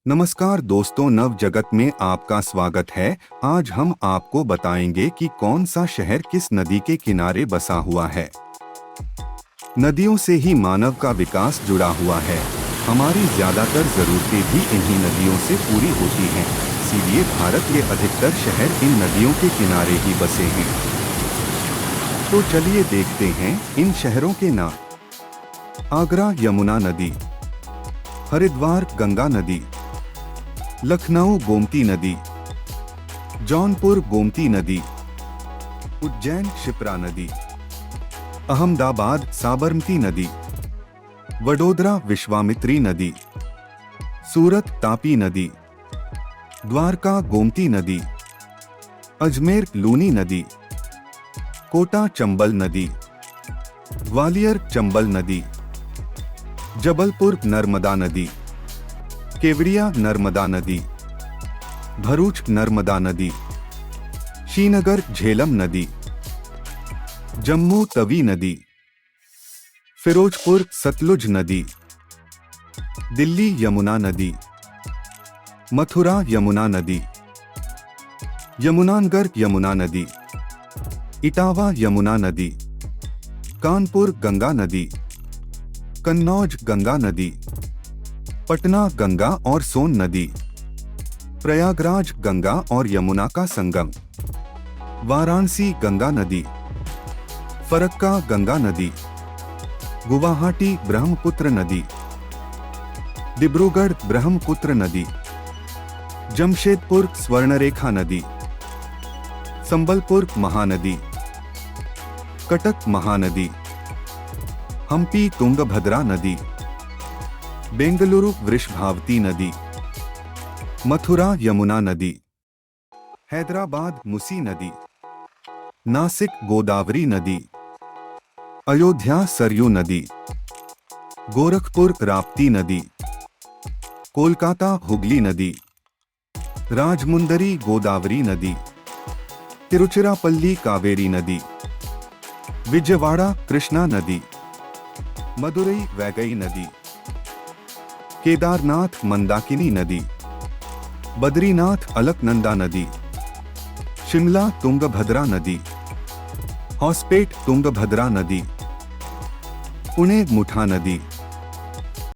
नमस्कार दोस्तों, नव जगत में आपका स्वागत है। आज हम आपको बताएंगे कि कौन सा शहर किस नदी के किनारे बसा हुआ है। नदियों से ही मानव का विकास जुड़ा हुआ है। हमारी ज्यादातर जरूरतें भी इन्हीं नदियों से पूरी होती हैं। इसीलिए भारत के अधिकतर शहर इन नदियों के किनारे ही बसे हैं। तो चलिए देखते हैं इन शहरों के नाम। आगरा यमुना नदी, हरिद्वार गंगा नदी, लखनऊ गोमती नदी, जौनपुर गोमती नदी, उज्जैन क्षिप्रा नदी, अहमदाबाद साबरमती नदी, वडोदरा विश्वामित्री नदी, सूरत तापी नदी, द्वारका गोमती नदी, अजमेर लूनी नदी, कोटा चंबल नदी, ग्वालियर चंबल नदी, जबलपुर नर्मदा नदी, केवड़िया नर्मदा नदी, भरूच नर्मदा नदी, श्रीनगर झेलम नदी, जम्मू तवी नदी, फिरोजपुर सतलुज नदी, दिल्ली यमुना नदी, मथुरा यमुना नदी, यमुनानगर यमुना नदी, इटावा यमुना नदी, कानपुर गंगा नदी, कन्नौज गंगा नदी, पटना गंगा और सोन नदी, प्रयागराज गंगा और यमुना का संगम, वाराणसी गंगा नदी, फरक्का गंगा नदी, गुवाहाटी ब्रह्मपुत्र नदी, डिब्रूगढ़ ब्रह्मपुत्र नदी, जमशेदपुर स्वर्णरेखा नदी, संबलपुर महानदी, कटक महानदी, हम्पी तुंगभद्रा नदी, बेंगलुरु वृषभावती नदी, मथुरा यमुना नदी, हैदराबाद मुसी नदी, नासिक गोदावरी नदी, अयोध्या सरयू नदी, गोरखपुर राप्ती नदी, कोलकाता हुगली नदी, राजमुंदरी गोदावरी नदी, तिरुचिरापल्ली कावेरी नदी, विजयवाड़ा कृष्णा नदी, मदुरई वैगई नदी, केदारनाथ मंदाकिनी नदी, बद्रीनाथ अलकनंदा नदी, शिमला तुंगभद्रा नदी, हॉस्पेट तुंगभद्रा नदी, पुणे मुठा नदी,